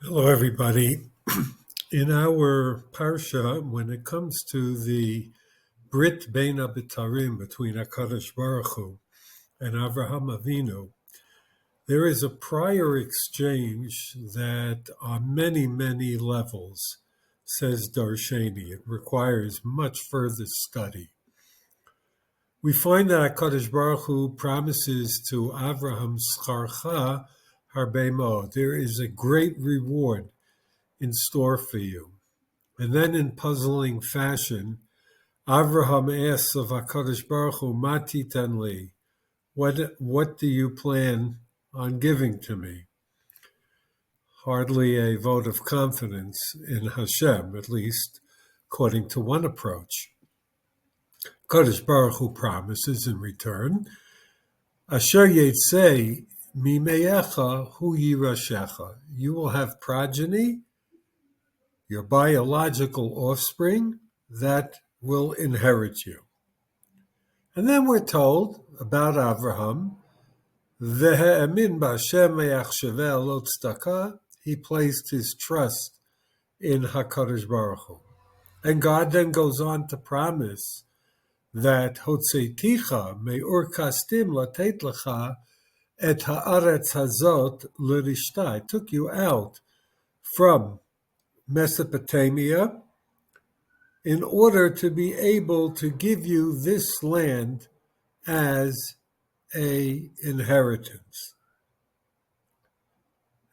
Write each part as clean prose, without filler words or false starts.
Hello, everybody. In our parsha, when it comes to the Brit Bein Abitarim between HaKadosh Baruch Hu and Avraham Avinu, there is a prior exchange that on many, many levels says Darshani. It requires much further study. We find that HaKadosh Baruch Hu promises to Avraham Scharcha Harbe Mo. There is a great reward in store for you. And then in puzzling fashion, Avraham asks of HaKadosh Baruch Hu, Ma titen li? What do you plan on giving to me? Hardly a vote of confidence in Hashem, at least according to one approach. HaKadosh Baruch Hu promises in return, Asher yetzei mimeyecha hu yirashecha. You will have progeny, your biological offspring, that will inherit you. And then we're told about Avraham, Ve'emin b'Hashem me'achsheveh lo tzedakah. He placed his trust in HaKadosh Baruch Hu. And God then goes on to promise that Hotzeiticha me'ur kastim latet lecha et ha'aretz hazot l'rishta. I took you out from Mesopotamia in order to be able to give you this land as an inheritance.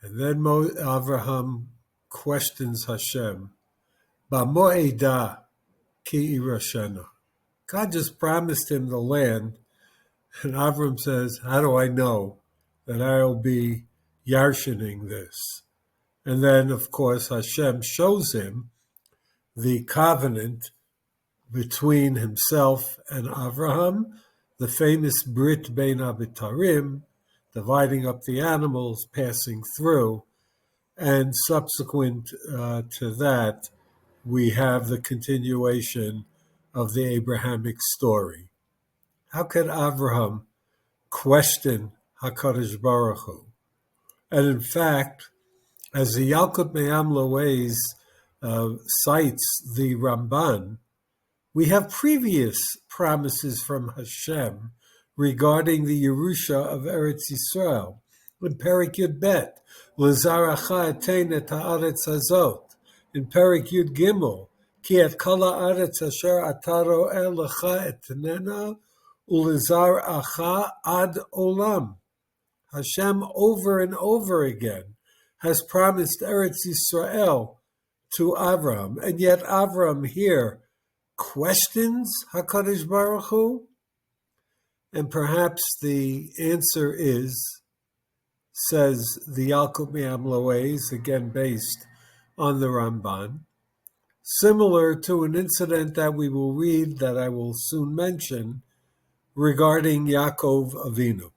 And then Avraham questions Hashem, Ba'mo'edah ki irashena. God just promised him the land, and Avraham says, how do I know that I'll be yarshaning this? And then, of course, Hashem shows him the covenant between himself and Avraham, the famous Brit Bein Abitarim, dividing up the animals, passing through, and subsequent to that, we have the continuation of the Abrahamic story. How could Avraham question HaKadosh Baruch Hu? And in fact, as the Yalkut Me'am Lo'ez cites the Ramban, we have previous promises from Hashem regarding the Yerusha of Eretz Yisrael. In Perek Yud Bet, L'zaracha etein et ha'aretz hazot. In Perek Yud Gimel, Ki et kol ha'aretz asher ata ro'eh lecha etnena u'lezaracha ad olam. Hashem over and over again has promised Eretz Yisrael to Avram, and yet Avram here questions HaKadosh Baruch Hu? And perhaps the answer is, says the Yalkut Me'am Lo'ez, again based on the Ramban, similar to an incident that we will read, that I will soon mention, regarding Yaakov Avinu.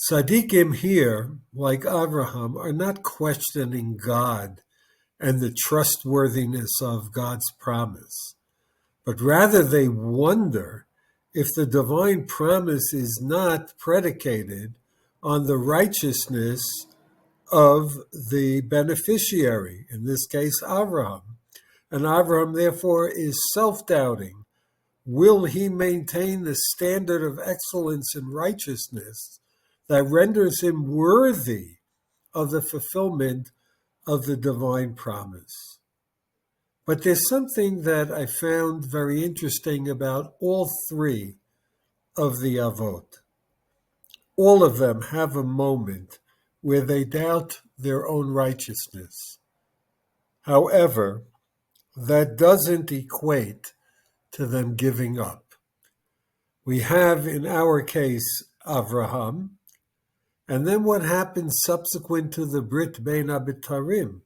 Tzaddikim here, like Avraham, are not questioning God and the trustworthiness of God's promise, but rather they wonder if the divine promise is not predicated on the righteousness of the beneficiary, in this case Avraham. And Avraham, therefore, is self-doubting. Will he maintain the standard of excellence and righteousness that renders him worthy of the fulfillment of the divine promise? But there's something that I found very interesting about all three of the Avot. All of them have a moment where they doubt their own righteousness. However, that doesn't equate to them giving up. We have, in our case, Avraham, and then what happens subsequent to the Brit Bein Abitarim?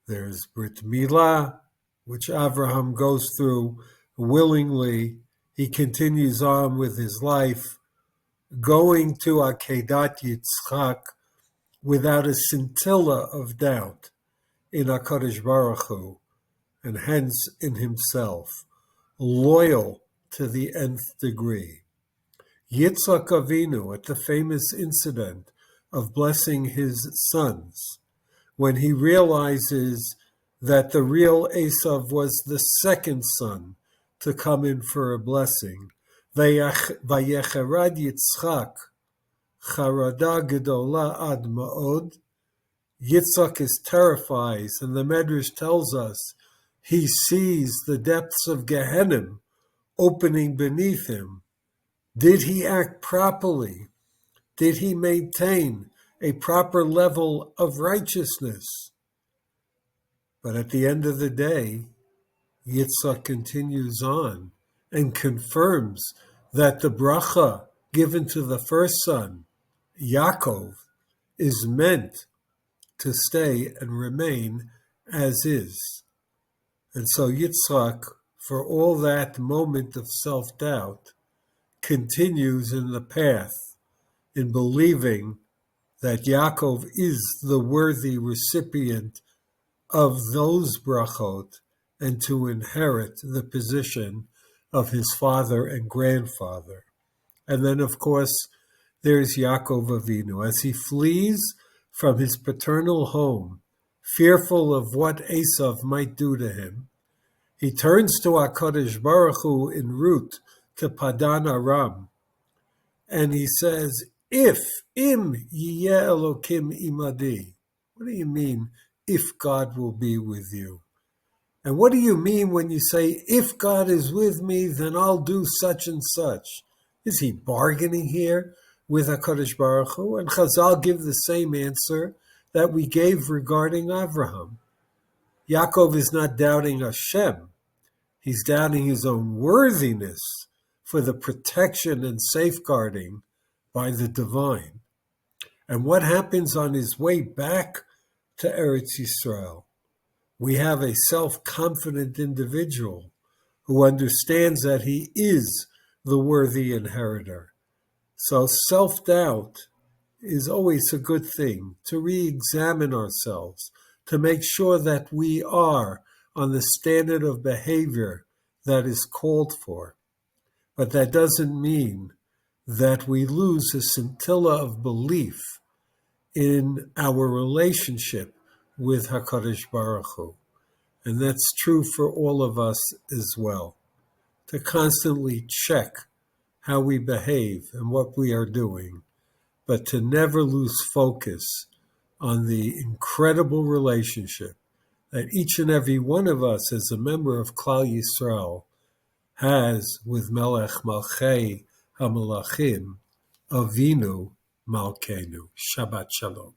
There's Brit Milah, which Avraham goes through willingly. He continues on with his life, going to Akedat Yitzchak without a scintilla of doubt in HaKadosh Baruch Hu, and hence in himself, loyal to the nth degree. Yitzchak Avinu, at the famous incident of blessing his sons, when he realizes that the real Esav was the second son to come in for a blessing. Vayecherad Yitzchak charada gedola ad ma'od. Yitzchak is terrified, and the Medrash tells us he sees the depths of Gehenna opening beneath him. Did he act properly? Did he maintain a proper level of righteousness? But at the end of the day, Yitzchak continues on and confirms that the bracha given to the first son, Yaakov, is meant to stay and remain as is. And so Yitzchak, for all that moment of self-doubt, continues in the path in believing that Yaakov is the worthy recipient of those brachot and to inherit the position of his father and grandfather. And then, of course, there's Yaakov Avinu. As he flees from his paternal home, fearful of what Esav might do to him, he turns to HaKadosh Baruch Hu en route to Padan Aram, and he says, im yiyeh Elokim imadi. What do you mean, if God will be with you? And what do you mean when you say, if God is with me, then I'll do such and such? Is he bargaining here with HaKadosh Baruch Hu? And Chazal give the same answer that we gave regarding Avraham. Yaakov is not doubting Hashem. He's doubting his own worthiness for the protection and safeguarding by the divine. And what happens on his way back to Eretz Yisrael? We have a self-confident individual who understands that he is the worthy inheritor. So self-doubt is always a good thing, to re-examine ourselves, to make sure that we are on the standard of behavior that is called for. But that doesn't mean that we lose a scintilla of belief in our relationship with HaKadosh Baruch Hu. And that's true for all of us as well, to constantly check how we behave and what we are doing, but to never lose focus on the incredible relationship that each and every one of us as a member of Klal Yisrael has with Melech Malchei HaMelachim, Avinu Malkeinu. Shabbat Shalom.